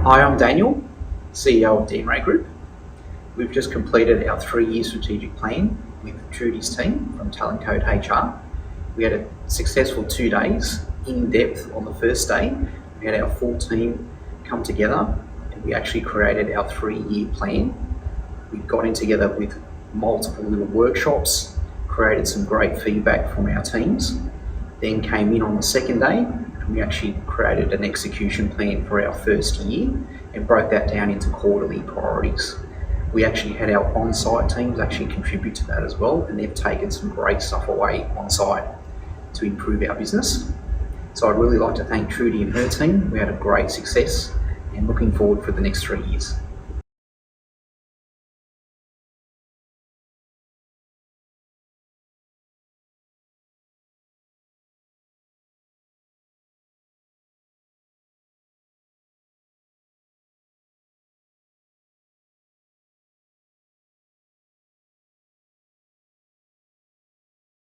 Hi, I'm Daniel, CEO of Danrae Group. We've just completed our 3-year strategic plan with Trudy's team from TalentCode HR. We had a successful 2 days in depth. On the first day, we had our full team come together and we actually created our 3-year plan. We got in together with multiple little workshops, created some great feedback from our teams, then came in on the second day and we actually created an execution plan for our first year and broke that down into quarterly priorities. We actually had our on-site teams actually contribute to that as well, and they've taken some great stuff away on-site to improve our business. So I'd really like to thank Trudy and her team. We had a great success and looking forward for the next 3 years.